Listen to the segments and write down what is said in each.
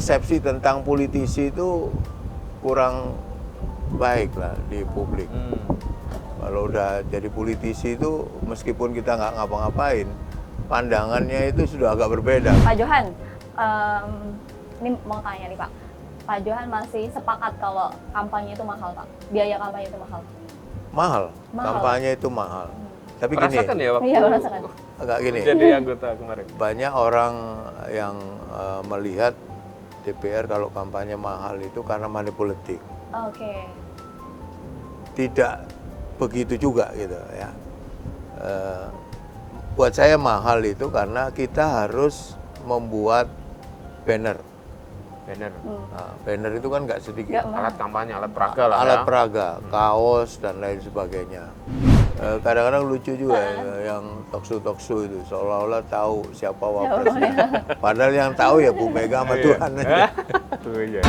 persepsi tentang politisi itu kurang baik lah di publik. Kalau udah jadi politisi itu meskipun kita nggak ngapa-ngapain, pandangannya itu sudah agak berbeda. Pak Johan, ini mau tanya nih Pak. Pak Johan masih sepakat kalau kampanye itu mahal Pak? Biaya kampanye itu mahal? Mahal. Mahal. Kampanye itu mahal. Tapi gini, Merasakan ya waktu Iya, merasakan. agak gini, jadi anggota kemarin. banyak orang yang melihat DPR kalau kampanye mahal itu karena manipulatif. Oke. Tidak begitu juga gitu ya. Buat saya mahal itu karena kita harus membuat banner. Banner, Nah, banner itu kan nggak sedikit. Nggak mahal. alat kampanye, alat peraga lah Alat ya. peraga, kaos dan lain sebagainya. Kadang-kadang lucu juga yang talkshow itu seolah-olah tahu siapa wapresnya. Padahal yang tahu ya Bu Mega sama Tuhan aja. Oh, iya.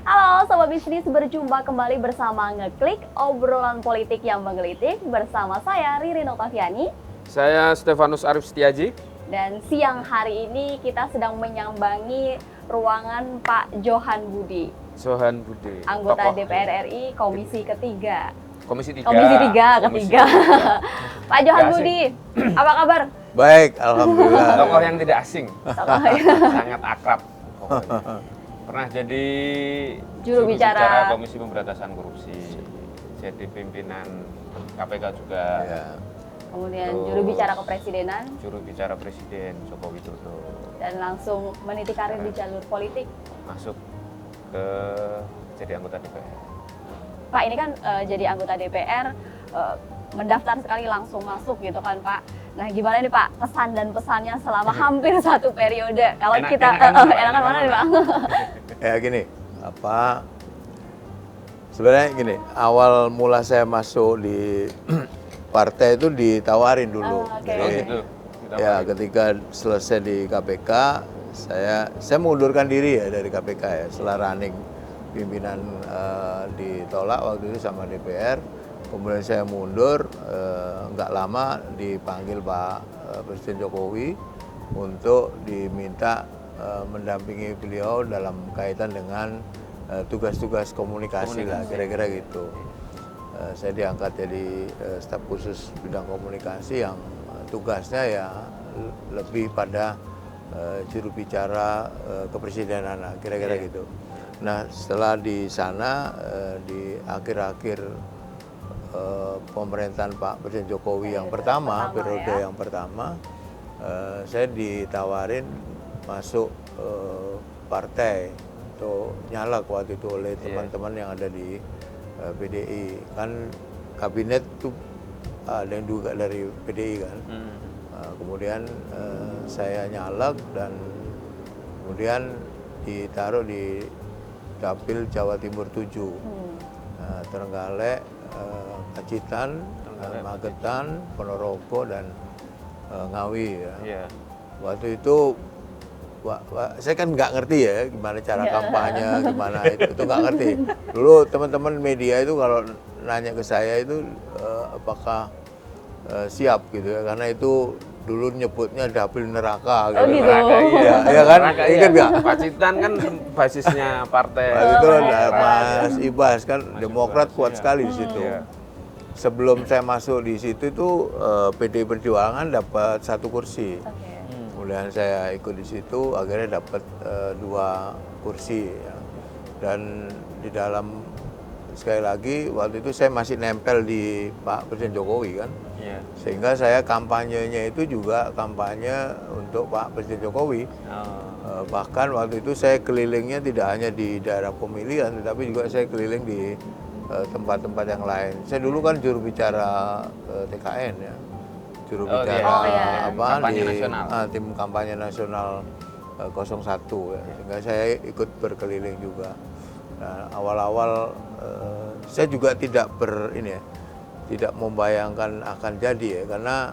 Halo Sobat Bisnis, berjumpa kembali bersama Ngeklik, obrolan politik yang menggelitik bersama saya Ririn Oktaviani. Saya Stefanus Arif Setiaji. Dan siang hari ini kita sedang menyambangi ruangan Pak Johan Budi, Johan Budi, anggota tokoh DPR RI Komisi ketiga. Komisi 3. Komisi 3, ketiga. Pak Johan Nggak Budi, apa kabar? Baik, alhamdulillah. Tokoh yang tidak asing, Tokoh sangat akrab. Pokoknya. Pernah jadi Juru bicara Komisi Pemberantasan Korupsi, jadi pimpinan KPK juga, Ya. Kemudian Terus. juru bicara kepresidenan juru bicara Presiden Joko Widodo, dan langsung meniti karir di jalur politik. masuk ke jadi anggota DPR. Pak, ini kan jadi anggota DPR, mendaftar sekali langsung masuk gitu kan Pak. Nah gimana nih Pak, kesan dan pesannya selama hampir satu periode? Kalau kita, enakan mana nih Pak? Ya gini, sebenarnya gini, awal mula saya masuk di partai itu ditawarin dulu. Oh, oke. Jadi, Oh gitu. ya ketika selesai di KPK, saya mengundurkan diri ya dari KPK ya, setelah running pimpinan ditolak waktu itu sama DPR. Kemudian saya mundur, nggak lama dipanggil Pak Presiden Jokowi untuk diminta mendampingi beliau dalam kaitan dengan tugas-tugas komunikasi lah, kira-kira gitu. Saya diangkat jadi staf khusus bidang komunikasi yang tugasnya ya lebih pada juru bicara kepresidenan, kira-kira gitu. Nah setelah di sana di akhir-akhir pemerintahan Pak Presiden Jokowi yang pertama, periode yang pertama, saya ditawarin masuk partai untuk nyalek waktu itu oleh teman-teman yang ada di PDI. Kan kabinet itu ada yang juga dari PDI kan. Kemudian saya nyalek dan kemudian ditaruh di Dapil Jawa Timur 7. Trenggalek, Pacitan, Magetan, Ponorogo dan Ngawi ya. Iya. Waktu itu saya kan nggak ngerti ya gimana cara kampanye, gimana itu nggak ngerti. Dulu teman-teman media itu kalau nanya ke saya itu apakah siap gitu ya, karena itu dulu nyebutnya dapil neraka gitu. Oh gitu. Ya kan? Neraka, Ingat iya. nggak? Pacitan kan basisnya partai. Waktu itu ada Demokrat. Mas Ibas kan, Mas Demokrat Ibas, kuat iya. sekali di situ. Iya. Sebelum saya masuk di situ itu PDI Perjuangan dapat 1 kursi. Oke. Kemudian saya ikut di situ, akhirnya dapat 2 kursi. Ya. Dan di dalam, sekali lagi, waktu itu saya masih nempel di Pak Presiden Jokowi kan. Iya. Sehingga saya kampanyenya itu juga kampanye untuk Pak Presiden Jokowi. Bahkan waktu itu saya kelilingnya tidak hanya di daerah pemilihan, tetapi juga saya keliling di tempat-tempat yang lain. Saya dulu kan juru bicara TKN ya. Juru bicara Kampanye di nasional. Tim kampanye nasional 01 ya. Sehingga saya ikut berkeliling juga. Nah, awal-awal saya juga tidak tidak membayangkan akan jadi ya, karena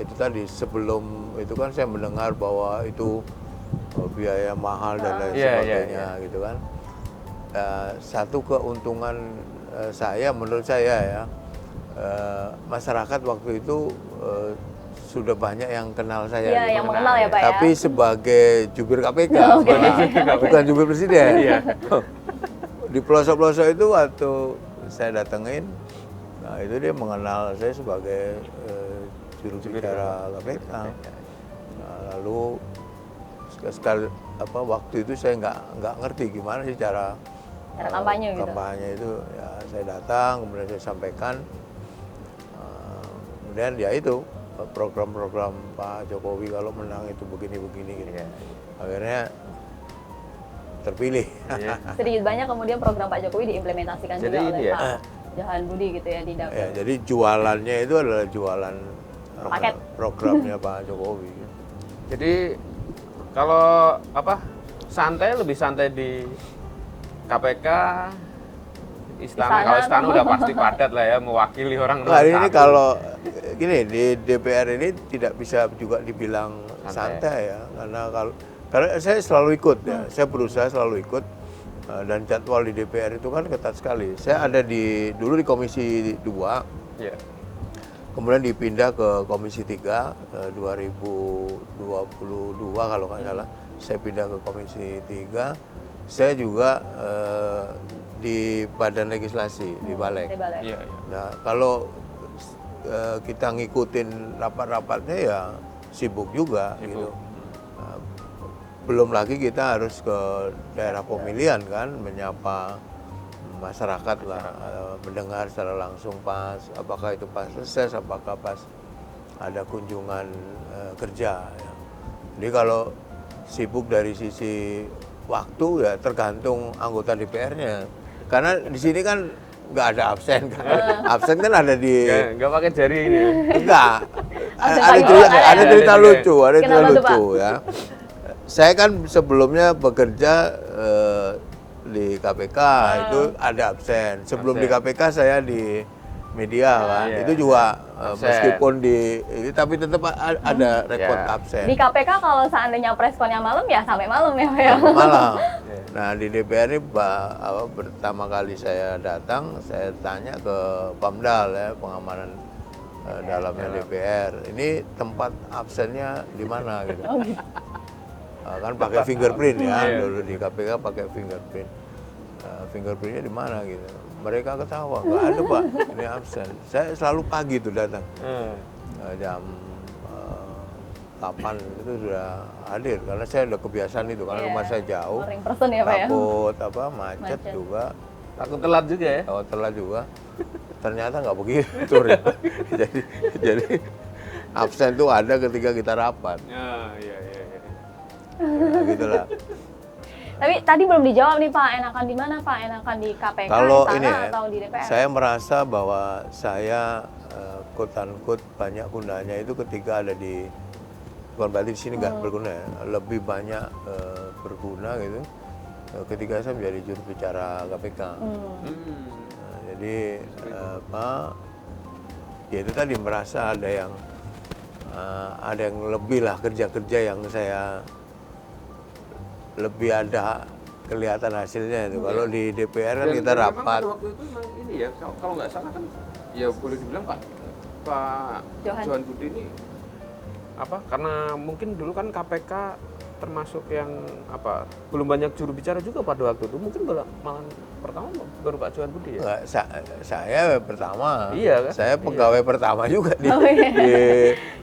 itu tadi sebelum itu kan saya mendengar bahwa itu biaya mahal dan lain sebagainya gitu kan. Satu keuntungan menurut saya ya, masyarakat waktu itu sudah banyak yang kenal saya. Iya, gitu. yang mengenal ya Pak Tapi ya. sebagai jubir KPK, bukan jubir presiden. Di pelosok-pelosok itu waktu saya datengin, nah itu dia mengenal saya sebagai juru bicara KPK. Nah, lalu sekali waktu itu saya nggak ngerti gimana sih cara kampanye gitu. Kampanye itu ya saya datang, kemudian saya sampaikan, kemudian ya itu program-program Pak Jokowi kalau menang itu begini-begini gitu. Akhirnya terpilih. Sedikit banyak kemudian program Pak Jokowi diimplementasikan Jadi juga oleh ya, Pak Johan Budi gitu ya di dapur. Ya, jadi jualannya itu adalah jualan Paket. programnya Pak Jokowi. Jadi kalau lebih santai di KPK, istana. Kalau istana udah pasti padat lah ya, mewakili orang. Nah, ini kalau gini di DPR ini tidak bisa juga dibilang santai ya, karena saya selalu ikut ya, saya berusaha selalu ikut, dan jadwal di DPR itu kan ketat sekali. Saya ada dulu di Komisi 2, kemudian dipindah ke Komisi 3 2022 kalau nggak salah, saya pindah ke Komisi 3. Saya juga di Badan Legislasi, di Balek. Nah, kalau kita ngikutin rapat-rapatnya ya sibuk juga gitu. Nah, belum lagi kita harus ke daerah pemilihan kan, menyapa masyarakat lah, mendengar secara langsung apakah itu pas reses, apakah pas ada kunjungan kerja. Ya. Jadi kalau sibuk dari sisi waktu ya tergantung anggota DPR-nya. Karena di sini kan nggak ada absen kan. Absen kan ada di nggak pakai jari ini. Enggak. Ada cerita lucu ya. Saya kan sebelumnya bekerja di KPK itu ada absen. Sebelum di KPK saya di media kan. Itu juga meskipun tapi tetap ada rekod absen. Di KPK kalau seandainya preskonnya malam ya sampai malam ya Pak ya. Malam. Nah di DPR ini pertama kali saya datang, saya tanya ke Pamdal ya, pengamanan dalamnya DPR. Ini tempat absennya di mana gitu. Kan pakai fingerprint ya, dulu di KPK pakai fingerprint. Fingerprintnya di mana gitu. Mereka ketawa, nggak ada Pak, ini absen. Saya selalu pagi tuh datang, jam 8 itu sudah hadir, karena saya udah kebiasaan itu, karena rumah saya jauh, ya, takut macet juga. Takut telat juga ya? Takut telat juga, ternyata nggak begitu. jadi absen tuh ada ketika kita rapat. Iya. Nah, gitulah. Tapi tadi belum dijawab nih Pak, enakan di mana Pak? Enakan di KPK, kalau istana, ini atau di DPR? Saya merasa bahwa saya quote-unquote banyak gunanya itu ketika ada bukan berarti di sini nggak berguna ya, lebih banyak berguna gitu ketika saya menjadi juru bicara KPK. Nah, jadi ya itu tadi merasa ada yang lebih lah, kerja-kerja yang saya lebih ada kelihatan hasilnya itu. Kalau di DPR kan kita rapat. Waktu itu memang ini ya, kalau nggak salah kan, ya boleh dibilang Pak Johan Budi ini karena mungkin dulu kan KPK termasuk yang belum banyak juru bicara juga pada waktu itu, mungkin malah pertama baru Pak Johan Budi ya. Nggak, saya pertama. Iya kan? Saya pegawai pertama juga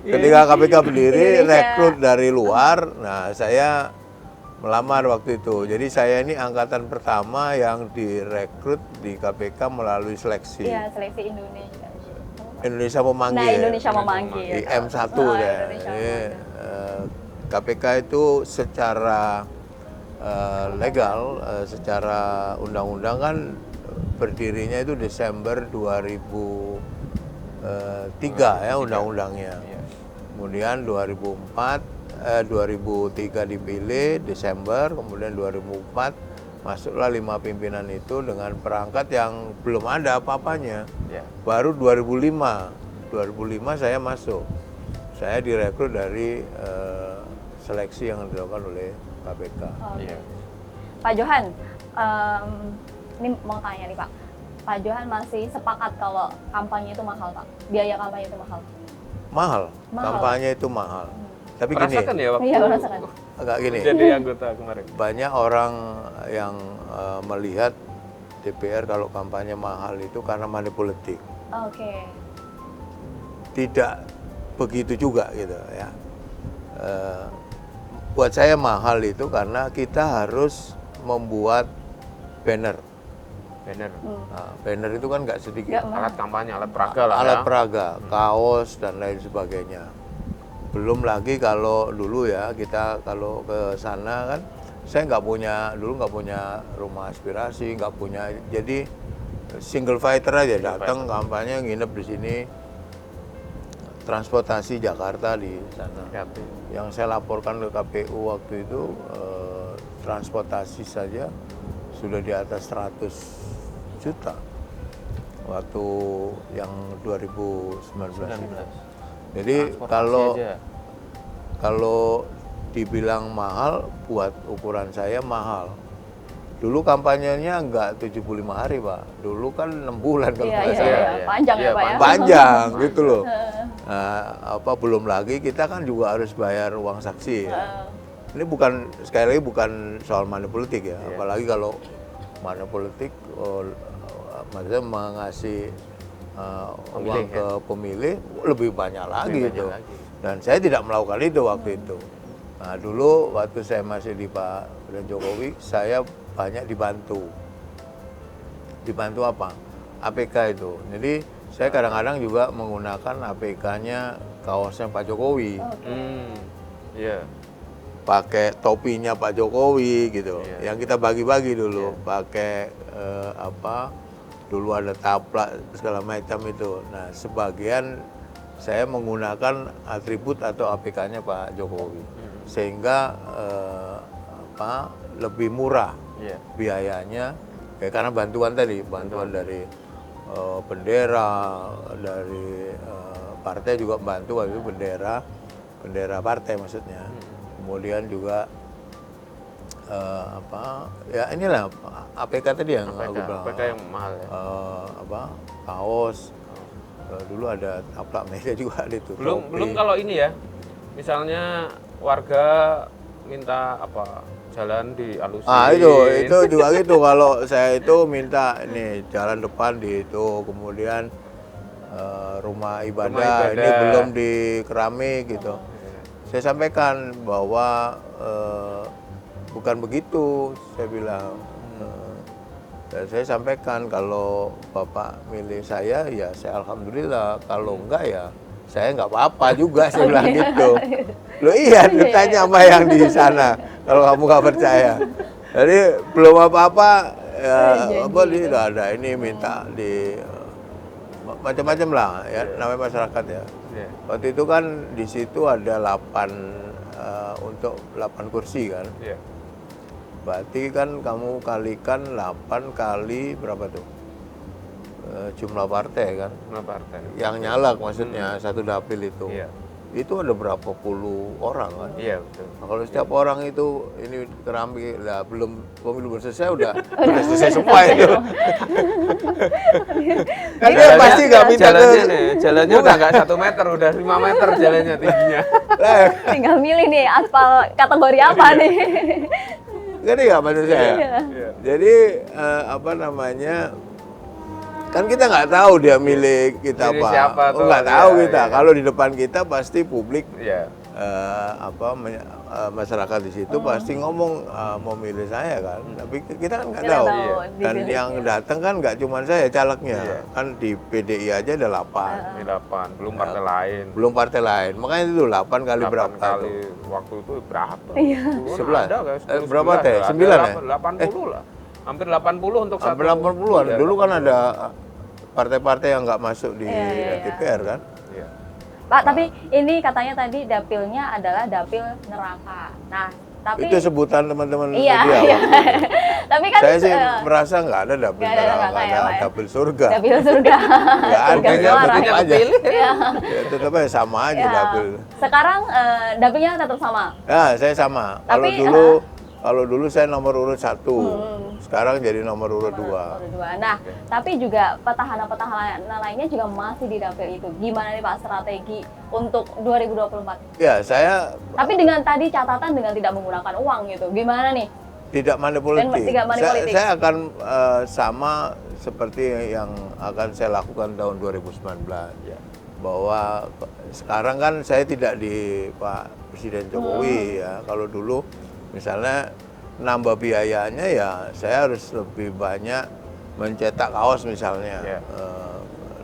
ketika KPK berdiri, rekrut dari luar. Nah, saya melamar waktu itu. Jadi saya ini angkatan pertama yang direkrut di KPK melalui seleksi. Iya, seleksi Indonesia memanggil. Nah, Indonesia memanggil. IM1 ya. KPK itu secara legal, secara undang-undang kan berdirinya itu Desember 2003 ya undang-undangnya. Kemudian 2003 dipilih Desember, kemudian 2004 Masuklah 5 pimpinan itu dengan perangkat yang belum ada apa-apanya. Ya. Baru 2005 saya masuk. Saya direkrut dari seleksi yang dilakukan oleh KPK. Iya. Pak Johan, ini mau tanya nih Pak. Pak Johan masih sepakat kalau kampanye itu mahal Pak? Biaya kampanye itu mahal? Mahal. Mahal. Kampanye itu mahal. Tapi gini, Merasakan ya waktu Iya, merasakan. agak gini. jadi anggota kemarin. Banyak orang yang melihat DPR kalau kampanye mahal itu karena manipulatif. Oke. Tidak begitu juga gitu ya. Buat saya mahal itu karena kita harus membuat banner. Nah, banner itu kan nggak sedikit. Nggak mahal. Alat kampanye, alat peraga lah Alat ya. peraga, kaos dan lain sebagainya. Belum lagi kalau dulu ya kita kalau ke sana kan, saya dulu nggak punya rumah aspirasi, nggak punya, jadi single fighter aja, datang kampanye nginep di sini, transportasi Jakarta di sana. Yang saya laporkan ke KPU waktu itu transportasi saja sudah di atas 100 juta waktu yang 2019. Jadi kalau dibilang mahal, buat ukuran saya mahal. Dulu kampanyenya enggak 75 hari Pak, dulu kan 6 bulan kalau nggak salah. Iya. Panjang ya Pak ya? Panjang gitu loh. Nah, belum lagi kita kan juga harus bayar uang saksi ya. Ini sekali lagi bukan soal manipulatif ya, apalagi kalau manipulatif maksudnya mengasih uang ke pemilih lebih banyak lagi itu. Dan saya tidak melakukan itu waktu itu. Nah dulu waktu saya masih di Pak Presiden Jokowi, saya banyak dibantu. Dibantu apa? APK itu. Jadi saya kadang-kadang juga menggunakan APK-nya kaosnya Pak Jokowi. Iya. Pakai topinya Pak Jokowi gitu. Yang kita bagi-bagi dulu. Pakai dulu ada taplak segala macam itu. Nah sebagian saya menggunakan atribut atau APK-nya Pak Jokowi, sehingga lebih murah biayanya, karena bantuan dari bendera, dari partai juga bantu waktu itu, bendera partai maksudnya. Kemudian juga inilah APK tadi yang aku bilang, APK yang mahal ya. kaos. Dulu ada taplak meja juga ada itu. Belum kalau ini ya, misalnya warga minta jalan dialusin. Itu juga gitu. Kalau saya itu minta ini jalan depan di itu, kemudian rumah ibadah ini belum di keramik gitu. Saya sampaikan bahwa bukan begitu, saya bilang. Dan saya sampaikan kalau Bapak milih saya, ya saya alhamdulillah. Kalau enggak ya saya nggak apa-apa juga, saya bilang gitu. Loh iya, ditanya sama yang di sana. Kalau kamu nggak percaya. Jadi belum apa-apa, tidak ada ini minta di macam-macam lah ya, namanya masyarakat ya. Waktu itu kan di situ ada 8 untuk 8 kursi kan. Berarti kan kamu kalikan 8 kali berapa tuh? Jumlah partai kan? Jumlah partai. Yang nyalak maksudnya, satu dapil itu. Itu ada berapa puluh orang kan? Iya, betul. Nah, kalau setiap orang itu ini keramik, belum pemilu selesai udah selesai semua itu. Kan dia pasti nggak minta jalannya udah nggak 1 meter, udah 5 meter jalannya tingginya. Tinggal milih nih aspal kategori apa nih. Ngerti nggak maksud saya? Jadi kan kita nggak tahu dia milih kita milih apa. siapa Nggak tahu kita. Kalau di depan kita pasti publik masyarakat di situ pasti ngomong mau milih saya kan. Tapi kita kan nggak tahu. Dan yang datang kan nggak cuma saya calegnya. Kan di PDI aja ada 8. 8, belum partai lain. Belum partai lain. Makanya itu 8 kali 8 berapa kali tuh? waktu itu berapa? 11. Berapa teh? 9 ya? 80 lah. Hampir 80 untuk satu. Hampir 80-an. Dulu kan ada partai-partai yang nggak masuk di DPR kan? Pak, tapi ini katanya tadi dapilnya adalah dapil neraka. Nah, Tapi itu sebutan teman-teman iya, media. iya. Tapi kan Saya sih merasa nggak ada dapil nggak ada neraka ya, Pak, ya? dapil surga. dapil surga. Nggak ada, Surga ya suara. tetap aja. Iya. Ya, tetap aja sama aja Ya. dapil. Sekarang dapilnya tetap sama. Ya, saya sama. Tapi, Kalau dulu saya nomor urut 1, sekarang jadi nomor urut 2. Nomor dua. Nah, tapi juga petahana-petahana lainnya juga masih di dapil itu. Gimana nih Pak strategi untuk 2024? Ya, saya Tapi dengan tadi catatan dengan tidak menggunakan uang gitu. Gimana nih? tidak manipulatif. Tidak manipulatif. Saya akan sama seperti yang akan saya lakukan tahun 2019. Ya. Bahwa sekarang kan saya tidak di Pak Presiden Jokowi ya. Kalau dulu misalnya nambah biayanya ya saya harus lebih banyak mencetak kaos misalnya. Ya.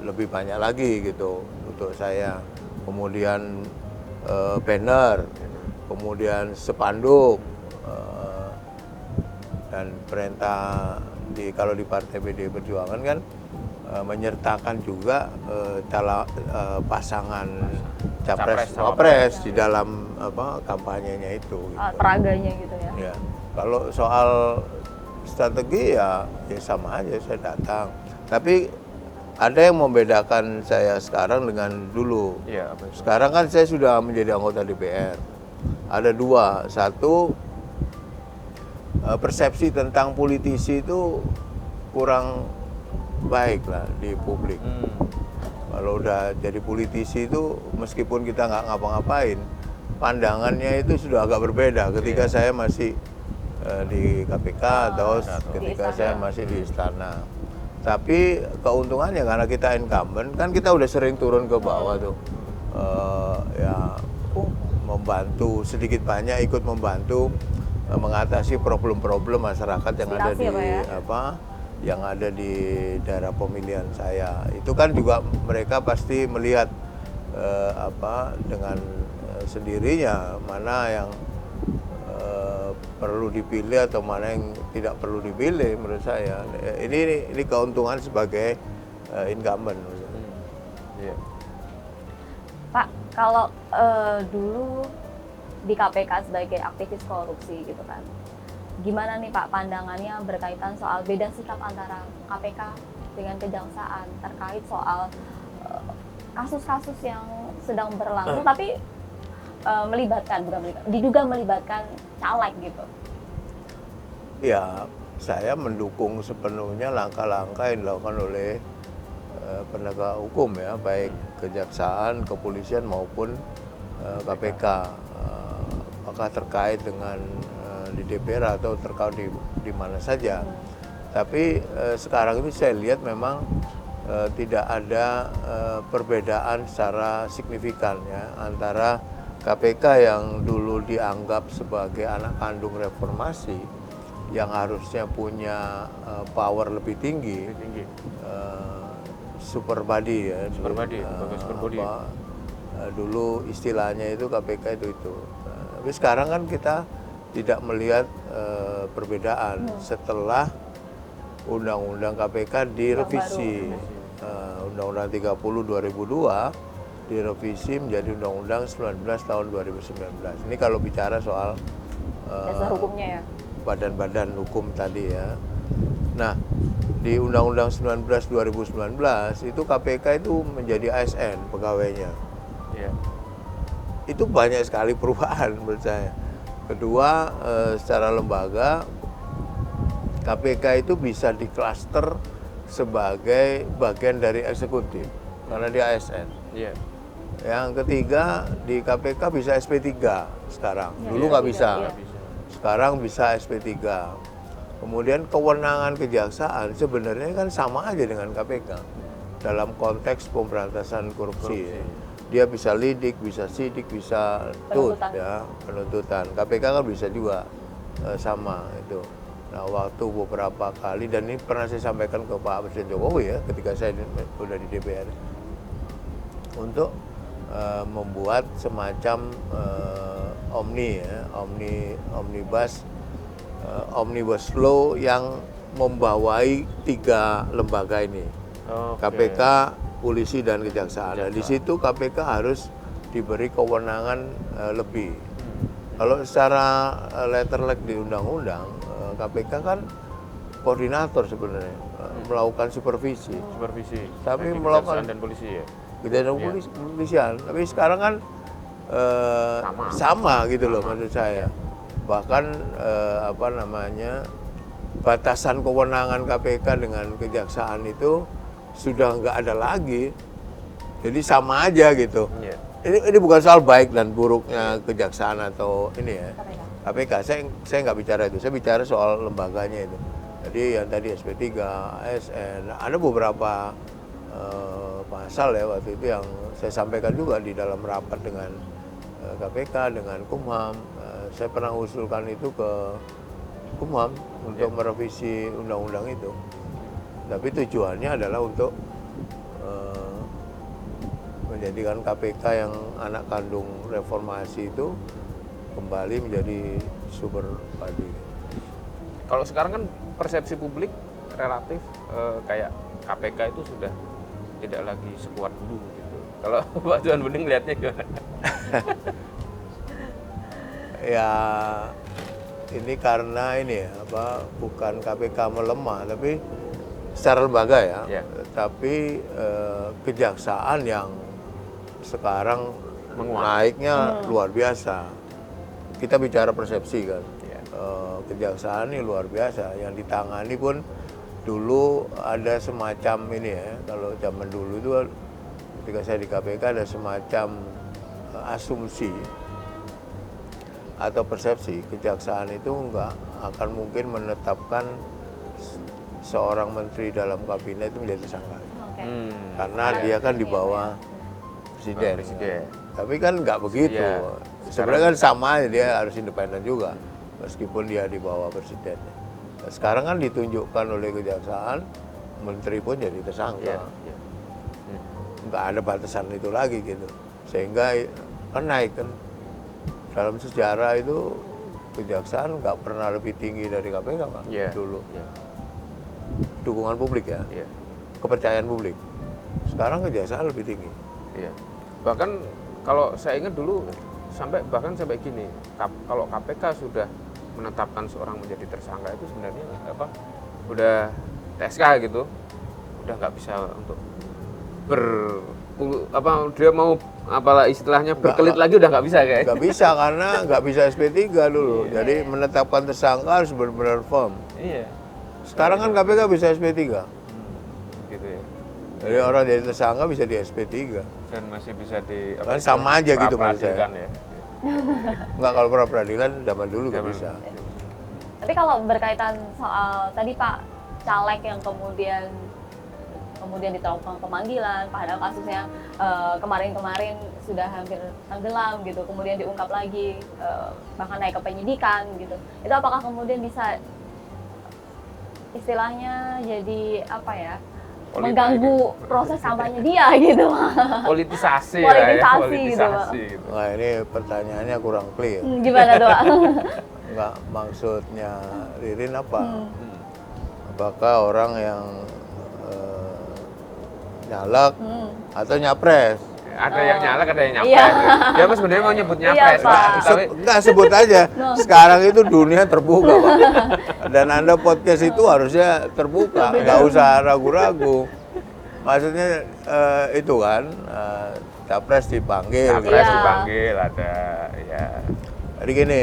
Lebih banyak lagi gitu untuk saya. Kemudian banner, kemudian spanduk, dan perintah kalau di Partai PDI Perjuangan kan menyertakan juga pasangan capres wapres di dalam kampanyenya itu. Gitu. Peraganya gitu ya. Ya, kalau soal strategi ya sama aja saya datang. Tapi ada yang membedakan saya sekarang dengan dulu. Iya, apa itu? Sekarang kan saya sudah menjadi anggota DPR. Ada 2, 1 persepsi tentang politisi itu kurang baik lah di publik. Kalau udah jadi politisi itu meskipun kita nggak ngapa-ngapain, pandangannya itu sudah agak berbeda ketika saya masih di KPK atau ketika saya masih di istana. Tapi keuntungannya karena kita incumbent kan kita udah sering turun ke bawah tuh, ya membantu sedikit banyak ikut membantu mengatasi problem-problem masyarakat yang ada di yang ada di daerah pemilihan saya. Itu kan juga mereka pasti melihat dengan sendirinya mana yang perlu dipilih atau mana yang tidak perlu dipilih menurut saya. Ini keuntungan sebagai incumbent. Iya. Pak, kalau dulu di KPK sebagai aktivis korupsi gitu kan, gimana nih Pak pandangannya berkaitan soal beda sikap antara KPK dengan kejaksaan terkait soal kasus-kasus yang sedang berlangsung tapi diduga melibatkan caleg gitu? Ya, saya mendukung sepenuhnya langkah-langkah yang dilakukan oleh penegak hukum ya, baik kejaksaan, kepolisian maupun KPK. Apakah terkait dengan di DPR atau terkait di mana saja. Tapi sekarang ini saya lihat memang tidak ada perbedaan secara signifikan ya antara KPK yang dulu dianggap sebagai anak kandung reformasi yang harusnya punya power lebih tinggi, super body ya. Super body, bagus super body. Dulu istilahnya itu KPK itu. Tapi sekarang kan kita tidak melihat perbedaan setelah Undang-Undang KPK direvisi. Undang-Undang 30 2002 direvisi menjadi Undang-Undang 19 tahun 2019. Ini kalau bicara soal dasar hukumnya ya. Badan-badan hukum tadi ya. Nah, di Undang-Undang 19 2019 itu KPK itu menjadi ASN pegawainya. Yeah. Itu banyak sekali perubahan menurut saya. Kedua, secara lembaga KPK itu bisa diklaster sebagai bagian dari eksekutif karena dia ASN. Yeah. Yang ketiga, di KPK bisa SP3 sekarang. Dulu nggak bisa. Sekarang bisa SP3. Kemudian kewenangan kejaksaan sebenarnya kan sama aja dengan KPK dalam konteks pemberantasan korupsi. Dia bisa lidik, bisa sidik, bisa penuntutan. KPK kan bisa juga sama itu. Nah, waktu beberapa kali, dan ini pernah saya sampaikan ke Pak Presiden Jokowi ya, ketika saya sudah di DPR, untuk membuat semacam omnibus law yang membawai 3 lembaga ini, KPK, polisi dan kejaksaan. Nah, di situ KPK harus diberi kewenangan lebih. Kalau secara letterleg di undang-undang, KPK kan koordinator sebenarnya, melakukan supervisi. Tapi Bagi melakukan kejaksaan dan polisi ya. kejahatan Iya. kepolisian. Tapi sekarang kan sama gitu loh maksud saya. Bahkan apa namanya, batasan kewenangan KPK dengan kejaksaan itu sudah nggak ada lagi. Jadi sama aja gitu. Iya. Ini bukan soal baik dan buruknya kejaksaan atau ini ya. KPK, saya nggak bicara itu. Saya bicara soal lembaganya itu. Jadi yang tadi SP3, ASN, ada beberapa pasal ya waktu itu yang saya sampaikan juga di dalam rapat dengan KPK, dengan Kumham. Saya pernah usulkan itu ke Kumham untuk merevisi undang-undang itu. Tapi tujuannya adalah untuk menjadikan KPK yang anak kandung reformasi itu kembali menjadi sumber padi. Kalau sekarang kan persepsi publik relatif kayak KPK itu sudah tidak lagi sekuat dulu gitu. Kalau Pak Johan Budi lihatnya gimana? Ya ini karena ini ya bukan KPK melemah tapi secara lembaga ya. Ya. Tapi kejaksaan yang sekarang Menguat. naiknya luar biasa. Kita bicara persepsi kan. Ya. Kejaksaan ini luar biasa. Yang ditangani pun dulu ada semacam ini ya. Kalau zaman dulu itu ketika saya di KPK ada semacam asumsi atau persepsi kejaksaan itu nggak akan mungkin menetapkan seorang menteri dalam kabinet itu menjadi tersangka. Oke. Karena dia kan di bawah presiden. Presiden. Tapi kan nggak begitu. Iya. Sebenarnya kan sama aja, dia harus independen juga meskipun dia di bawah presiden. Nah, sekarang kan ditunjukkan oleh kejaksaan, menteri pun jadi tersangka. Iya. Iya. Nggak ada batasan itu lagi gitu. Sehingga kan naik kan. Dalam sejarah itu kejaksaan nggak pernah lebih tinggi dari KPK kan Iya. dulu. Iya. Dukungan publik ya, Iya. kepercayaan publik. Sekarang kejaksaan lebih tinggi. Iya. Bahkan kalau saya ingat dulu bahkan sampai gini, kalau KPK sudah menetapkan seorang menjadi tersangka itu sebenarnya udah TSK gitu, udah nggak bisa untuk dia mau apalah istilahnya berkelit lagi udah nggak bisa kayak. Nggak bisa karena nggak bisa SP3 dulu. Jadi menetapkan tersangka harus benar-benar firm. Iya. Sekarang kan KPK bisa SP3. Gitu ya. Jadi orang jadi tersangka bisa di SP3. Dan masih bisa di Kan sama aja gitu maksud saya. pra-peradilan ya. Nggak, kalau pra peradilan zaman dulu nggak Zaman bisa. Tapi kalau berkaitan soal tadi Pak caleg yang kemudian diterapkan pemanggilan, padahal kasusnya kemarin-kemarin sudah hampir tenggelam gitu, kemudian diungkap lagi, bahkan naik ke penyidikan gitu. Itu apakah kemudian bisa istilahnya jadi apa ya? Mengganggu proses kampanye dia gitu. Politisasi Politisasi gitu, Pak. gitu. Nah ini pertanyaannya kurang clear. Gimana tuh, Pak? Nggak, maksudnya Ririn apa? Apakah orang yang nyalek atau nyapres? Ada yang nyalek, ada yang nyapres. Iya. Dia mah sebenarnya mau nyebut Iya, nyapres, Pak. Pak. Tapi Enggak, sebut aja. Sekarang itu dunia terbuka, Pak. Dan Anda podcast itu harusnya terbuka, nggak usah ragu-ragu. Maksudnya itu kan, capres dipanggil. nyapres Iya. dipanggil ada ya. Jadi gini,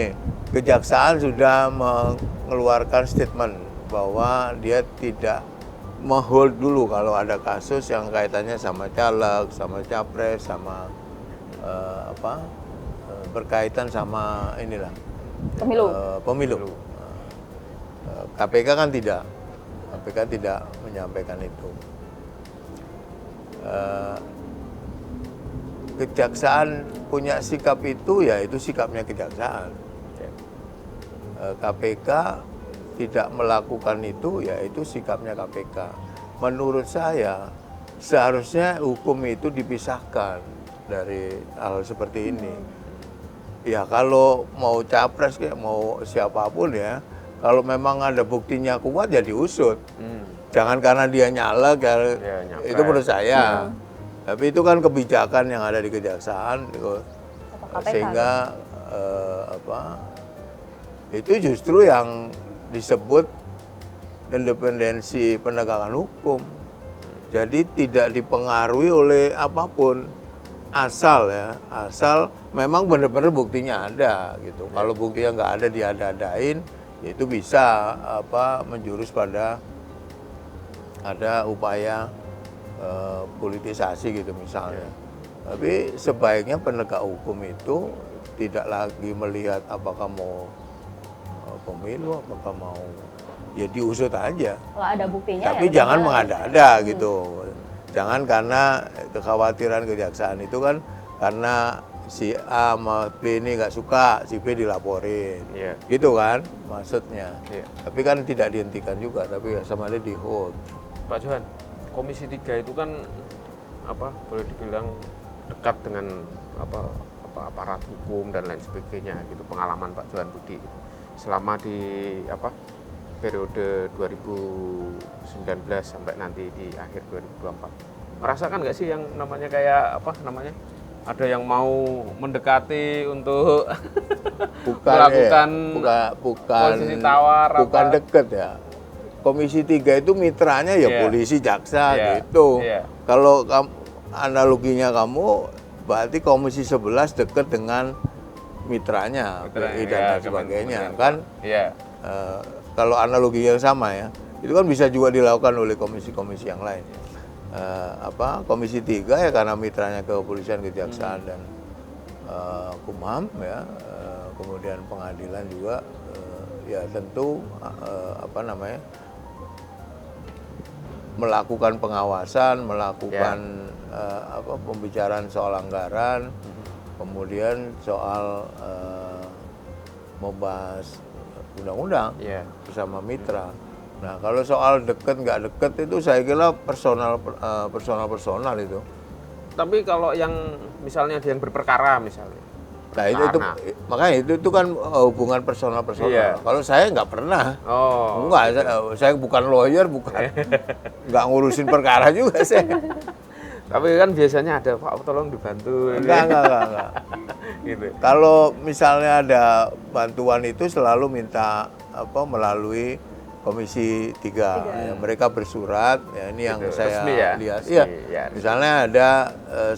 kejaksaan sudah mengeluarkan statement bahwa dia tidak menghold dulu kalau ada kasus yang kaitannya sama caleg, sama capres, sama berkaitan sama inilah Pemilu. pemilu. KPK kan tidak, KPK tidak menyampaikan itu. Kejaksaan punya sikap itu, ya itu sikapnya kejaksaan. KPK tidak melakukan itu, ya itu sikapnya KPK. Menurut saya seharusnya hukum itu dipisahkan dari hal seperti ini. Ya kalau mau capres kayak mau siapapun ya, kalau memang ada buktinya kuat ya diusut. Jangan karena dia nyalek ya, nyapres. itu menurut saya. Tapi itu kan kebijakan yang ada di kejaksaan gitu. KPK. Sehingga itu justru yang disebut independensi penegakan hukum. Jadi tidak dipengaruhi oleh apapun, asal memang benar-benar buktinya ada gitu. Kalau buktinya nggak ada diada-adain, itu bisa menjurus pada ada upaya politisasi gitu misalnya. Tapi sebaiknya penegak hukum itu tidak lagi melihat apakah mau pemilu, apakah mau ya diusut aja. Kalau ada buktinya. Tapi ya jangan mengada-ada gitu. Jangan karena kekhawatiran kejaksaan itu kan karena si A sama B ini nggak suka, si B dilaporin, gitu kan maksudnya. Tapi kan tidak dihentikan juga, tapi sama dia di hold. Pak Johan, Komisi 3 itu kan boleh dibilang dekat dengan aparat hukum dan lain sebagainya gitu, pengalaman Pak Johan Budi selama di periode 2019 sampai nanti di akhir 2024. Merasakan nggak sih yang namanya kayak ada yang mau mendekati untuk melakukan posisi tawar, bukan deket ya. Komisi 3 itu mitranya ya polisi, jaksa gitu. Kalau analoginya kamu berarti Komisi 11 dekat dengan mitranya, PI dan sebagainya kan. Kalau analogi yang sama ya, itu kan bisa juga dilakukan oleh komisi-komisi yang lain. Komisi 3 ya karena mitranya kepolisian, kejaksaan dan Kumham ya, kemudian pengadilan juga ya tentu melakukan pengawasan, melakukan pembicaraan soal anggaran, kemudian soal membahas undang-undang bersama mitra. Nah kalau soal deket nggak deket itu saya kira personal itu. Tapi kalau yang misalnya ada yang berperkara misalnya. Nah itu makanya itu kan hubungan personal. Kalau saya nggak pernah. Enggak, saya bukan lawyer, nggak ngurusin perkara juga saya. Tapi kan biasanya ada Pak tolong dibantu. Enggak. Gitu. Kalau misalnya ada bantuan itu selalu minta melalui Komisi 3. Ya, mereka bersurat, ya ini yang saya lihat. Misalnya ada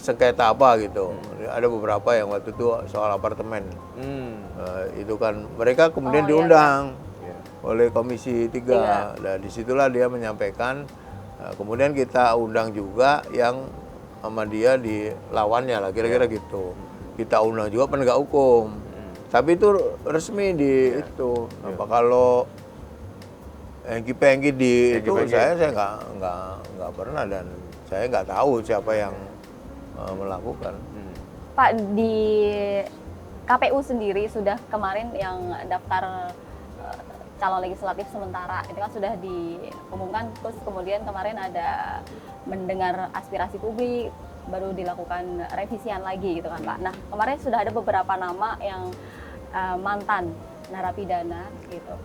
sengketa apa gitu. Ada beberapa yang waktu itu soal apartemen. Itu kan mereka kemudian diundang oleh Komisi 3. Nah, disitulah dia menyampaikan. Kemudian kita undang juga yang sama dia di lawannya lah, kira-kira gitu. Kita undang juga penegak hukum. Tapi itu resmi di itu. Kalau engki-pengki di itu saya nggak pernah dan saya nggak tahu siapa yang melakukan. Pak, di KPU sendiri sudah kemarin yang daftar calon legislatif sementara itu kan sudah diumumkan, terus kemudian kemarin ada mendengar aspirasi publik, baru dilakukan revisian lagi gitu kan Pak. Nah kemarin sudah ada beberapa nama yang mantan narapidana gitu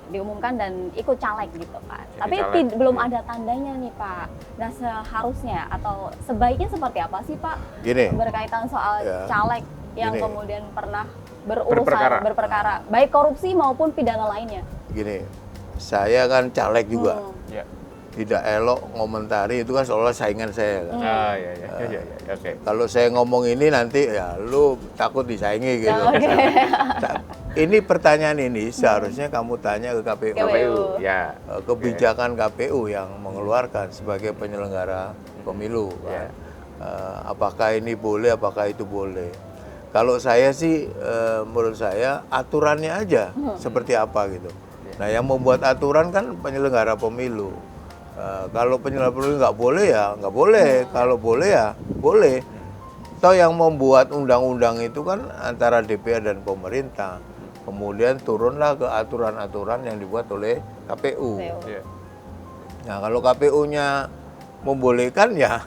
diumumkan dan ikut caleg gitu Pak. Tapi belum ada tandanya nih Pak. Nah seharusnya atau sebaiknya seperti apa sih Pak berkaitan soal caleg yang kemudian pernah berperkara baik korupsi maupun pidana lainnya? Gini, saya kan caleg juga. Tidak elok ngomentari itu kan seolah saingan saya kan. Kalau saya ngomong ini nanti ya lu takut disaingi gitu. Ini pertanyaan ini seharusnya kamu tanya ke KPU. Kebijakan KPU yang mengeluarkan sebagai penyelenggara pemilu kan. Apakah ini boleh, apakah itu boleh. Kalau saya sih menurut saya aturannya aja seperti apa gitu. Nah yang membuat aturan kan penyelenggara pemilu. Kalau penyelenggara pemilu nggak boleh ya nggak boleh. Kalau boleh ya boleh. Toh yang membuat undang-undang itu kan antara DPR dan pemerintah. Kemudian turunlah ke aturan-aturan yang dibuat oleh KPU. Nah kalau KPU-nya membolehkan ya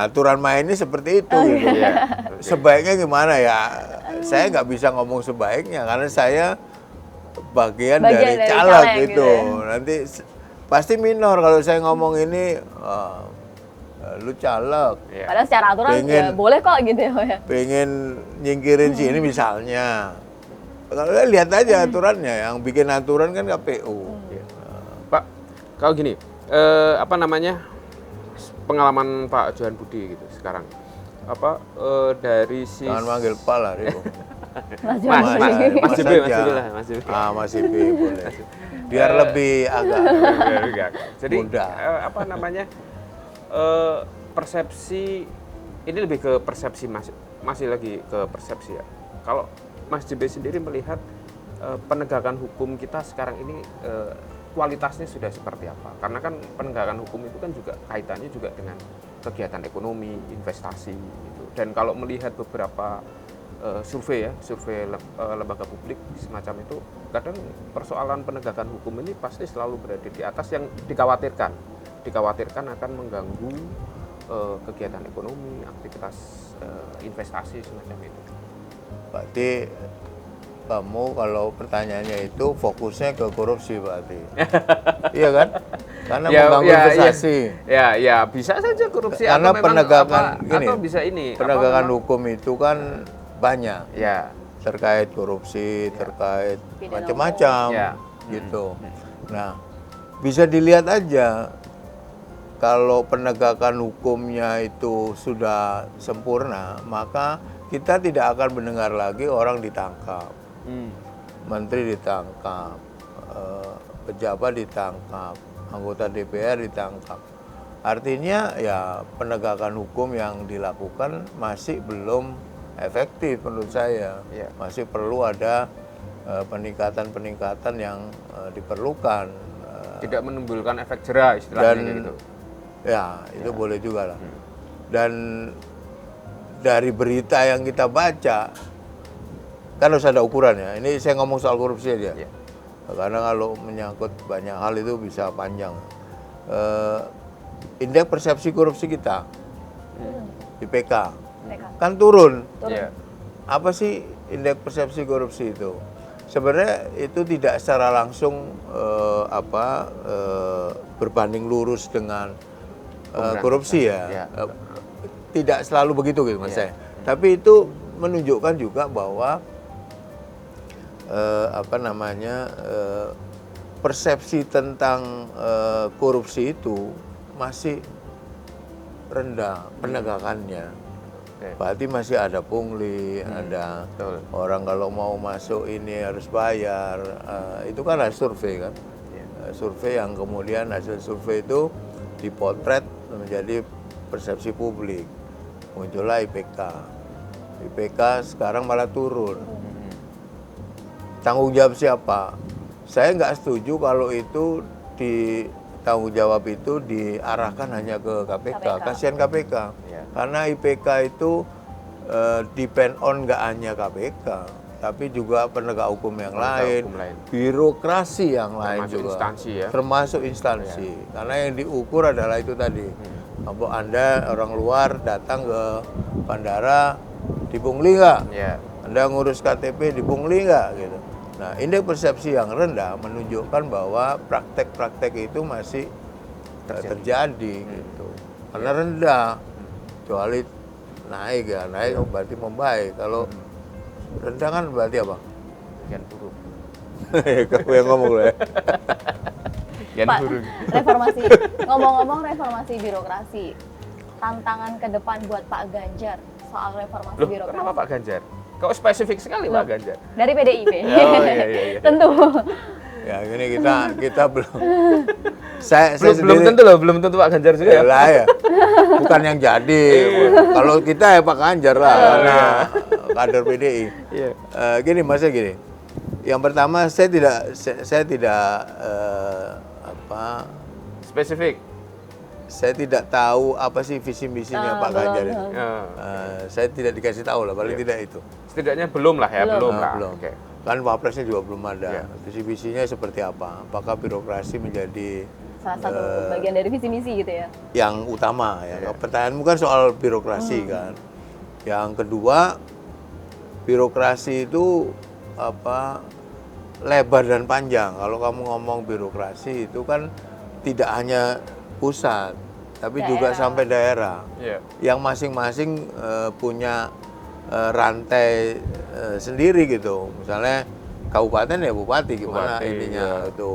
aturan mainnya seperti itu. Gitu. Sebaiknya gimana ya? Saya nggak bisa ngomong sebaiknya karena saya bagian dari caleg gitu. Nanti pasti minor kalau saya ngomong ini lu caleg, Iya. Padahal secara aturan Pengen- ya boleh kok gitu ya Pak ya. pengen nyingkirin si ini misalnya. Kalau lihat aja aturannya, yang bikin aturan kan KPU. Iya. Pak, kalau gini, apa namanya pengalaman Pak Johan Budi gitu sekarang, dari sisi Jangan manggil Pak lah, Rio. Mas Mas, Johan. Mas, Mas Mas JB, Mas aja. JB lah, Mas JB. Mas JB boleh. Biar lebih agak Enggak. Jadi mudah. apa namanya persepsi ini lebih ke persepsi masih lagi ke persepsi ya. Kalau Mas JB sendiri melihat penegakan hukum kita sekarang ini kualitasnya sudah seperti apa? Karena kan penegakan hukum itu kan juga kaitannya juga dengan kegiatan ekonomi, investasi gitu. Dan kalau melihat beberapa survei lembaga publik semacam itu, kadang persoalan penegakan hukum ini pasti selalu berada di atas yang dikhawatirkan akan mengganggu kegiatan ekonomi, aktivitas investasi semacam itu. berarti kamu kalau pertanyaannya itu fokusnya ke korupsi berarti. Iya kan? Karena mengganggu investasi. Ya, bisa saja korupsi Karena atau memang penegakan gini, atau bisa ini penegakan memang- hukum itu kan banyak. Ya, Terkait korupsi, terkait Pidana macam-macam Ya. gitu. Nah, bisa dilihat aja kalau penegakan hukumnya itu sudah sempurna, maka kita tidak akan mendengar lagi orang ditangkap, menteri ditangkap, pejabat ditangkap, anggota DPR ditangkap. Artinya ya penegakan hukum yang dilakukan masih belum efektif menurut saya. Ya. Masih perlu ada peningkatan-peningkatan yang diperlukan. tidak menimbulkan efek jera istilahnya Dan kayak gitu. ya itu boleh juga lah. Dan dari berita yang kita baca kan harus ada ukurannya. Ini saya ngomong soal korupsi aja. Ya. Karena kalau menyangkut banyak hal itu bisa panjang. Indeks persepsi korupsi kita, IPK, kan turun. Ya. Apa sih indeks persepsi korupsi itu? Sebenarnya itu tidak secara langsung berbanding lurus dengan korupsi ya. Ya. Tidak selalu begitu gitu mas saya. Tapi itu menunjukkan juga bahwa persepsi tentang korupsi itu masih rendah penegakannya. Oke. Berarti masih ada pungli, ada Betul. orang kalau mau masuk ini harus bayar. Itu kan ada survei kan. Survei yang kemudian hasil survei itu dipotret menjadi persepsi publik. Muncullah IPK. IPK sekarang malah turun. Tanggung jawab siapa? Saya nggak setuju kalau itu tanggung jawab itu diarahkan hanya ke KPK. Kasihan KPK. Ya. Karena IPK itu depend on nggak hanya KPK, tapi juga penegak hukum yang lain, hukum lain. birokrasi yang lain Termasuk juga. instansi ya. Termasuk instansi. Karena yang diukur adalah itu tadi. Kalau Anda orang luar datang ke bandara dipungli nggak? Ya. Anda ngurus KTP dipungli nggak gitu. Nah, indeks persepsi yang rendah menunjukkan bahwa praktek-praktek itu masih terjadi gitu. Karena rendah, kecuali naik ya, naik berarti membaik. Kalau rendah kan berarti apa? Kian buruk. Kamu yang ngomong lah ya. Kian Pak, buruk. reformasi. Ngomong-ngomong reformasi birokrasi. Tantangan ke depan buat Pak Ganjar soal reformasi Loh, birokrasi. kenapa Pak Ganjar? Kok spesifik sekali Pak Ganjar? Dari PDIP. Oh, iya. Tentu. Ya gini kita belum. Saya Belum tentu loh, belum tentu Pak Ganjar juga ya. lah ya. Bukan yang jadi. Kalau kita ya Pak Ganjar lah, karena kader PDI. Iya. Gini masnya gini. Yang pertama saya tidak Spesifik. saya tidak tahu apa sih visi misinya Pak Ganjar itu. Ya. Saya tidak dikasih tahu lah, paling tidak itu. Setidaknya belum lah ya, belum lah. Belum. Oke. Kan wapresnya juga belum ada. Ya. Visi visinya seperti apa? Apakah birokrasi menjadi Salah satu bagian dari visi misi gitu ya. yang utama ya? Pertanyaanmu kan soal birokrasi kan. Yang kedua, birokrasi itu lebar dan panjang. Kalau kamu ngomong birokrasi itu kan tidak hanya pusat, tapi juga sampai daerah. Iya. Yang masing-masing punya rantai sendiri gitu. Misalnya kabupaten ya bupati, gimana Bupati, ininya iya. itu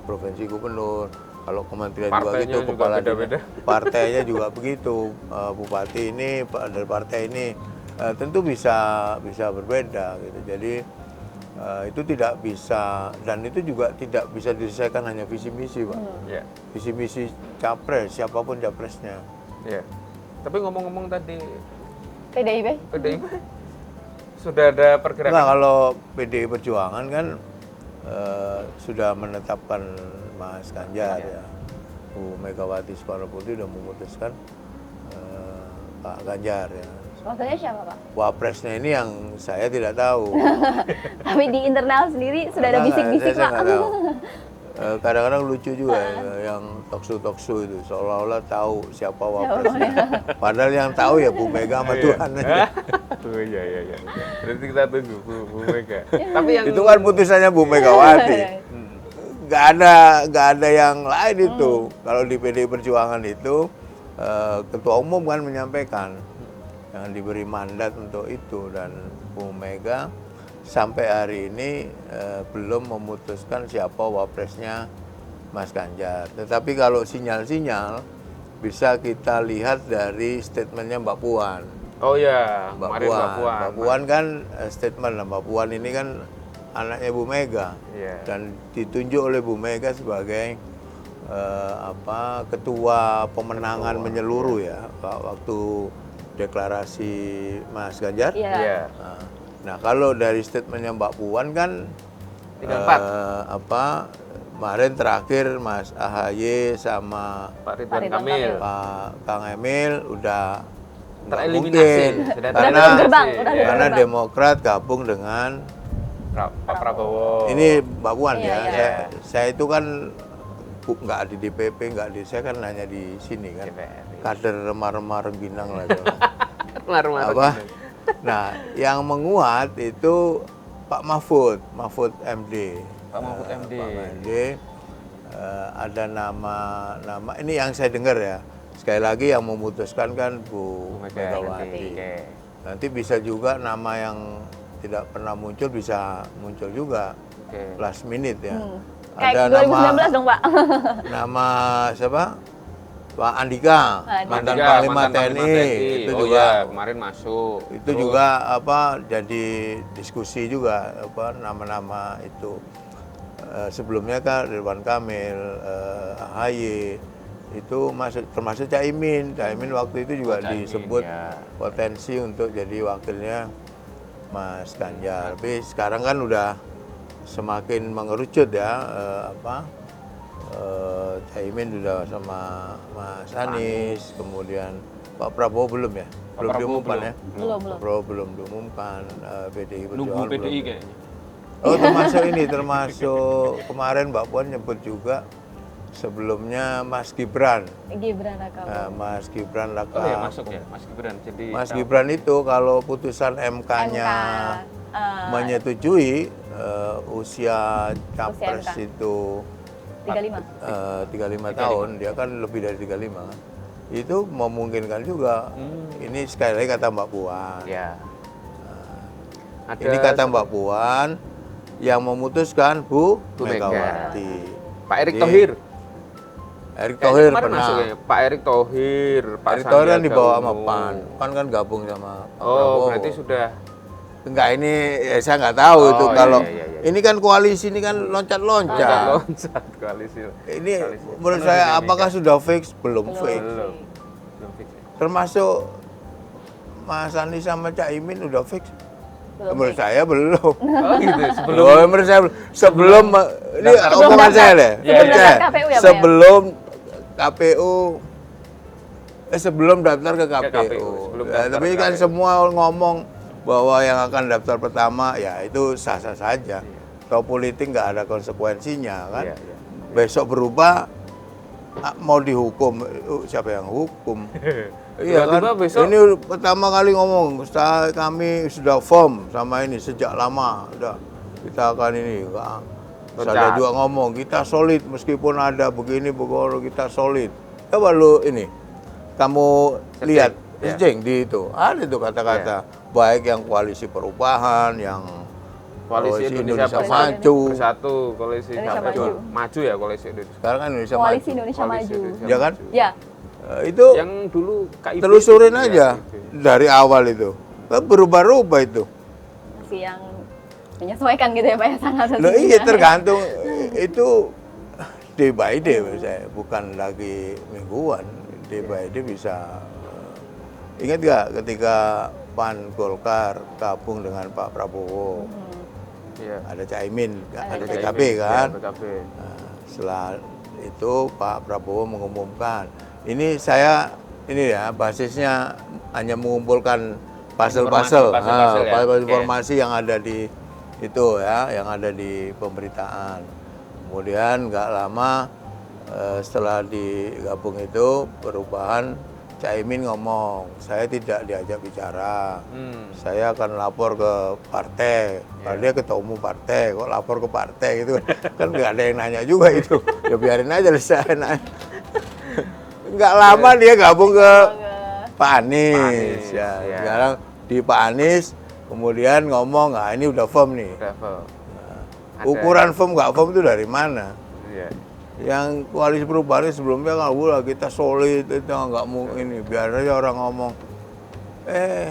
provinsi gubernur. Kalau kementerian juga Partainya gitu, juga kepala beda-beda. partainya juga begitu. Bupati ini, dari partai ini tentu bisa berbeda gitu. Jadi itu tidak bisa, dan itu juga tidak bisa diselesaikan hanya visi misi, Pak. Iya. Visi misi capres, siapapun capresnya. Iya. Tapi ngomong-ngomong tadi PDIP? PDIP sudah ada pergerakan. Nah, kalau PDI Perjuangan kan sudah menetapkan Mas Ganjar ya. Bu Megawati Soekarno Putri sudah memutuskan Pak Ganjar ya. Wakilnya siapa, Pak? Wapresnya ini yang saya tidak tahu. Tapi di internal sendiri sudah ada Enggak, bisik-bisik, saya Pak. nggak tahu. Kadang-kadang lucu juga yang talk show itu seolah-olah tahu siapa wapresnya. Padahal yang tahu ya Bu Mega sama Tuhan. Oh iya. Berarti kita tunggu Bu Mega. Tapi yang Itu kan putusannya Bu Megawati. Nggak ada yang lain itu. Kalau di PDI Perjuangan itu ketua umum kan menyampaikan yang diberi mandat untuk itu, dan Bu Mega sampai hari ini belum memutuskan siapa wapresnya Mas Ganjar. Tetapi kalau sinyal-sinyal bisa kita lihat dari statementnya Mbak Puan. Oh ya, Mbak kemarin Puan. Mbak Puan. Mbak Puan kan statement lah, Mbak Puan ini kan anaknya Bu Mega. Iya. Dan ditunjuk oleh Bu Mega sebagai ketua pemenangan menyeluruh ya waktu deklarasi Mas Ganjar. Iya. Iya. Nah, kalau dari statementnya Mbak Puan kan 34. kemarin terakhir Mas AHY sama Pak Pak Ridwan Ridwan Kamil. Pak Kang Emil udah nggak Tereliminasi. mungkin. Sudah Udah karena tutup gerbang, udah tutup karena gerbang. Demokrat gabung dengan Pak Prabowo. ini Mbak Puan Iya, ya. iya. Saya itu kan nggak di DPP, saya kan hanya di sini kan. DPR. Kader remah-remah rengginang lah. Itu. Marah-marah. Apa? Nah, yang menguat itu Pak Mahfud MD. Pak Mahfud MD. Pak MD. Ada nama ini yang saya dengar ya. Sekali lagi yang memutuskan kan Bu Megawati. Oke. Nanti bisa juga nama yang tidak pernah muncul bisa muncul juga. Oke. Last minute ya. Kayak 2019 dong, Pak. Nama siapa? Pak Andika, mantan Andika, Panglima mantan Panglima TNI. TNI. Itu Oh juga iya, kemarin masuk. itu juga jadi diskusi juga nama-nama itu. Sebelumnya kan Ridwan Kamil, AHY itu termasuk Caimin waktu itu juga Caimin, disebut ya. potensi untuk jadi wakilnya Mas Ganjar. Tapi sekarang kan udah semakin mengerucut ya Caimin sudah sama Mas Anies, kemudian Pak Prabowo belum ya? Belum diumumkan ya? Belum. Pak Prabowo belum diumumkan, PDI Nunggu Perjuangan PDI belum. kayaknya. Oh, termasuk kemarin Mbak Puan nyebut juga sebelumnya Mas Gibran. Gibran Raka. Mas Gibran Raka. Oh ya masuk ya, Mas Gibran. Jadi Mas Gibran itu kalau putusan MK-nya menyetujui usia capres MK. itu 35. 35 tahun, dia kan lebih dari 35 kan. Itu memungkinkan juga. Ini sekali lagi kata Mbak Puan. ya. Ini kata Mbak Puan yang memutuskan Bu Megawati. Pak Erick Jadi, Thohir. Erick Thohir Kemarin pernah. masuk ya, Pak Erick Thohir, Pak Erick Thohir kan Sandiaga dibawa sama Uno. PAN. PAN kan gabung sama Pak Oh, Prabowo. berarti sudah. Enggak, ini saya nggak tahu Oh, itu iya, kalau iya. ini kan koalisi ini kan loncat-loncat. Loncat koalisi. Ini menurut saya apakah sudah fix? Belum fix. Belum fix. Termasuk Mas Anies sama Caimin udah fix. Belum Menurut fix. saya belum. Oh gitu, sebelum Oh, menurut saya sebelum ini omongan daftar. saya deh. Sebelum Percaya. daftar KPU ya, Pak, ya? Sebelum KPU sebelum daftar ke KPU. sebelum Ya, daftar tapi ke kan KPU. semua ngomong bahwa yang akan daftar pertama ya itu sah-sah saja. Kalau politik nggak ada konsekuensinya kan. Iya, iya. Besok berubah mau dihukum, siapa yang hukum? Iya kan, Tiba-tiba besok- ini pertama kali ngomong, kami sudah firm sama ini sejak lama, udah kita akan ini. Ada Loncat. juga ngomong, kita solid meskipun ada begini, begitu kita solid. Coba lu ini, kamu lihat ya. searching di itu, ada itu kata-kata baik yang koalisi perubahan, yang Koalisi Indonesia Maju. Bersatu, koalisi Indonesia Maju. Maju. Maju ya koalisi Indonesia. Sekarang kan Indonesia Koalisi Maju. Indonesia Koalisi Maju. Indonesia Ya kan? Ya, Itu Yang dulu KIP. telusurin ya, aja gitu. dari awal itu. Kan berubah-ubah itu. masih yang menyesuaikan gitu ya Pak ya sana Loh iya tergantung itu day by day menurut saya, bukan lagi mingguan. Day by day bisa. Ingat gak ketika PAN Golkar gabung dengan Pak Prabowo, Iya. ada Caimin, ada Caimin. PKB kan? Ya, PKB. Nah, setelah itu Pak Prabowo mengumumkan, ini saya ini ya basisnya hanya mengumpulkan puzzle-puzzle, Informasi, ya. Oke. informasi yang ada di itu ya, yang ada di pemberitaan. Kemudian nggak lama setelah digabung itu perubahan, Caimin ngomong, saya tidak diajak bicara, saya akan lapor ke partai. Kalau dia ketua umum partai, kok lapor ke partai gitu kan nggak ada yang nanya juga itu. Ya biarin aja saya nanya. Nggak lama dia gabung ke Pak Anies. Ya. ya. Sekarang di Pak Anies kemudian ngomong, nah ini udah firm nih. Travel. Ukuran firm nggak firm itu dari mana? Iya. Yang koalisi perubahan sebelumnya kan kita solid itu nggak mungkin ini, biar aja orang ngomong Masih.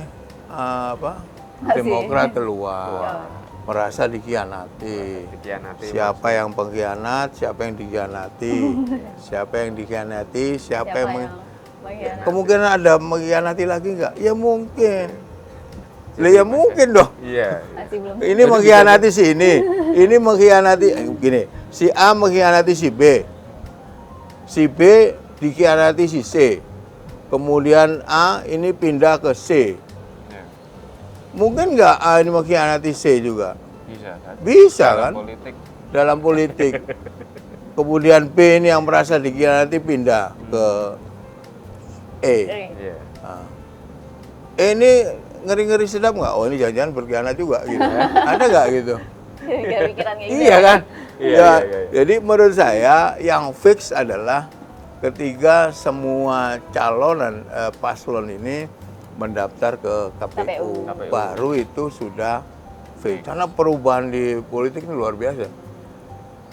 Demokrat keluar merasa dikhianati. Siapa yang pengkhianat, siapa yang dikhianati, siapa yang dikhianati, siapa yang mengkhianati? kemungkinan ada mengkhianati lagi nggak? Ya mungkin. Lah ya mungkin dong. Iya. Masih belum. Ini mengkhianati si ini mengkhianati gini, si A mengkhianati si B, si B dikhianati si C, kemudian A ini pindah ke C. Ya. Mungkin nggak A ini mengkhianati C juga? Bisa kan? Bisa Dalam kan? politik. Dalam politik. Kemudian B ini yang merasa dikhianati pindah ke E. Iya. Nah, E ini ngeri-ngeri sedap nggak? Oh ini jangan-jangan berkhianat juga gitu. Ada nggak gitu? Gak pikiran kayak gitu. Iya kan? Iya, Ya, iya. Jadi menurut saya yang fix adalah ketika semua calon dan paslon ini mendaftar ke KPU. KPU. Baru itu sudah fix. Karena perubahan di politik ini luar biasa.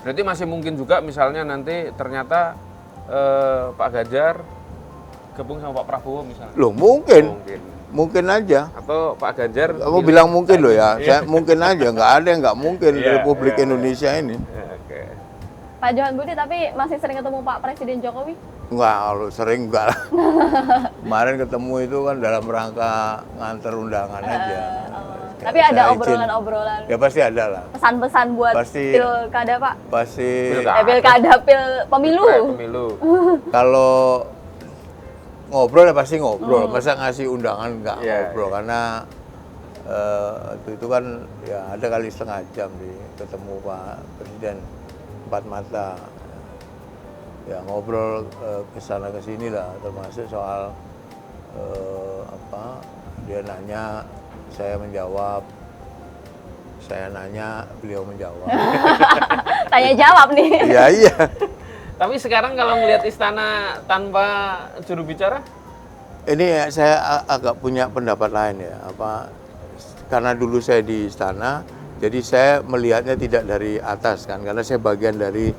Berarti masih mungkin juga misalnya nanti ternyata Pak Ganjar gabung sama Pak Prabowo misalnya. Loh mungkin. Mungkin. Mungkin aja. Atau Pak Ganjar. Kamu bilang mungkin loh ya. Iya. Saya mungkin aja. Nggak ada yang nggak mungkin di Iya, Republik iya, Indonesia ini. Ya, oke. Pak Johan Budi tapi masih sering ketemu Pak Presiden Jokowi? Enggak, kalau sering enggak lah. Kemarin ketemu itu kan dalam rangka nganter undangan aja. Tapi Saya ada izin. obrolan-obrolan, Ya pasti ada lah. pesan-pesan buat Pasti. pilkada Pak? Pasti Pilkada, pemilu. Pemilu. kalau ngobrol ya pasti ngobrol. Masa ngasih undangan enggak Iya, ngobrol karena itu kan ya ada kali setengah jam ketemu Pak Presiden 4 mata. Ya ngobrol kesana kesini lah, termasuk soal dia nanya, saya menjawab, saya nanya, beliau menjawab. Tanya jawab nih. Iya iya. Tapi sekarang kalau melihat istana tanpa juru bicara, Ini saya agak punya pendapat lain ya. Karena dulu saya di istana, jadi saya melihatnya tidak dari atas kan, karena saya bagian dari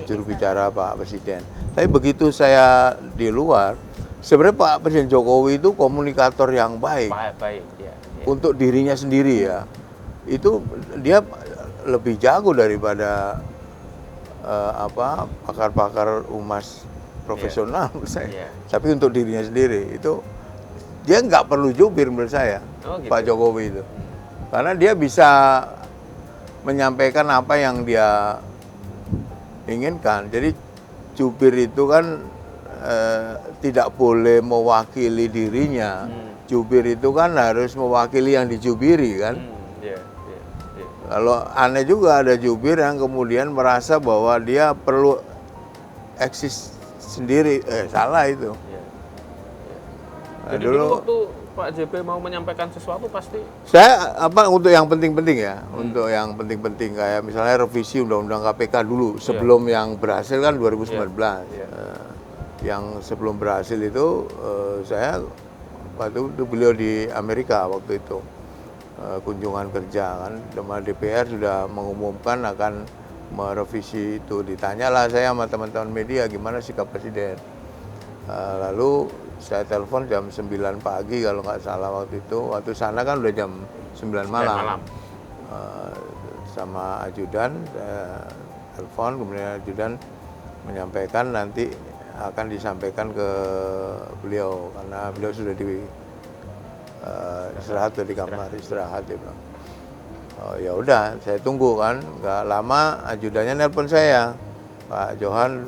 juru bicara Pak Presiden. Tapi begitu saya di luar, sebenarnya Pak Presiden Jokowi itu komunikator yang baik baik ya. untuk dirinya sendiri ya. Itu dia lebih jago daripada pakar-pakar humas profesional menurut saya. Iya. Tapi untuk dirinya sendiri itu dia nggak perlu jubir menurut saya, Oh, gitu. Pak Jokowi itu, karena dia bisa menyampaikan apa yang dia inginkan. Jadi jubir itu kan tidak boleh mewakili dirinya. Jubir itu kan harus mewakili yang dijubiri kan. Iya. Kalau aneh juga ada jubir yang kemudian merasa bahwa dia perlu eksis sendiri, salah itu. Iya. Nah, Jadi dulu waktu Pak JB mau menyampaikan sesuatu pasti saya untuk yang penting-penting ya, untuk yang penting-penting kayak misalnya revisi Undang-Undang KPK dulu sebelum yang berhasil kan 2019. Iya. yang sebelum berhasil itu saya waktu itu beliau di Amerika waktu itu kunjungan kerja kan, sama DPR sudah mengumumkan akan merevisi itu. Ditanyalah saya sama teman-teman media gimana sikap presiden. Lalu saya telepon jam 9 pagi kalau nggak salah waktu itu. Waktu sana kan udah jam 9 malam. Sama ajudan saya telepon, kemudian ajudan menyampaikan nanti akan disampaikan ke beliau karena beliau sudah di istirahat di kamar istirahat dia bilang. Oh, ya udah, saya tunggu kan, nggak lama ajudannya nelpon saya, Pak Johan,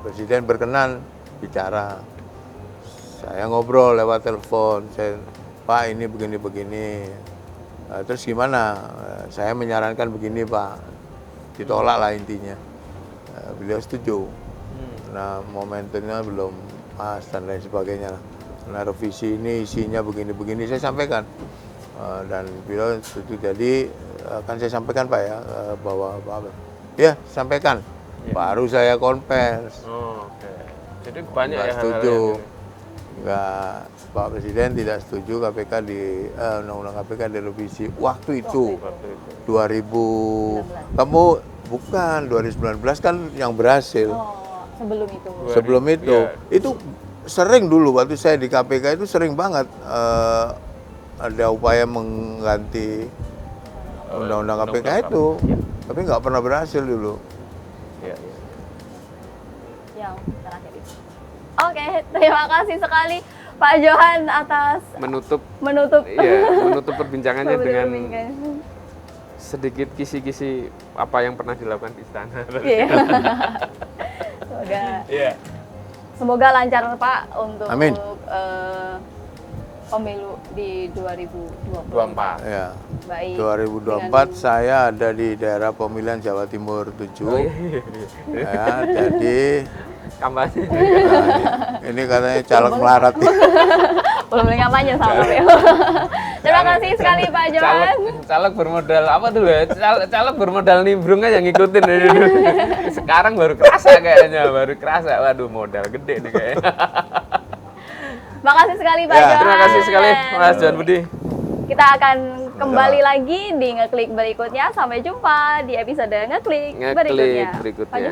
Presiden berkenan bicara. Saya ngobrol lewat telepon, Pak ini begini-begini, terus gimana? Saya menyarankan begini Pak, ditolak lah intinya. Beliau setuju. Nah momentumnya belum pas dan lain sebagainya. Nah revisi ini isinya begini-begini saya sampaikan dan beliau setuju. Jadi akan saya sampaikan Pak ya bahwa Pak ya sampaikan. Ya. Baru saya konvers. Oke. Jadi banyak nggak ya setuju. Nggak, Pak Presiden tidak setuju KPK undang-undang KPK direvisi waktu itu. 2000 kamu bukan 2019 kan yang berhasil. Sebelum itu. Sebelum itu, itu sering dulu waktu saya di KPK itu sering banget ada upaya mengganti undang-undang KPK itu, tapi nggak pernah berhasil dulu. Yang terakhir itu. Oke, terima kasih sekali Pak Johan atas menutup perbincangannya dengan sedikit kisi-kisi apa yang pernah dilakukan di istana. Semoga lancar Pak untuk Amin. Pemilu di 2024. Ya. Baik. 2024 saya ada di daerah pemilihan Jawa Timur 7. Ya, jadi kampanye. Ini katanya caleg melarat. Belum kampanye sama Beliau. Terima kasih sekali Pak Johan. Caleg bermodal apa dulu ya? Caleg bermodal nimbrung aja ngikutin. Sekarang baru kerasa kayaknya, Waduh modal gede nih kayaknya. Makasih sekali Pak Johan. Terima kasih sekali Mas Johan Budi. Kita akan kembali lagi di Ngeklik berikutnya. Sampai jumpa di episode Ngeklik berikutnya. Ngeklik berikutnya.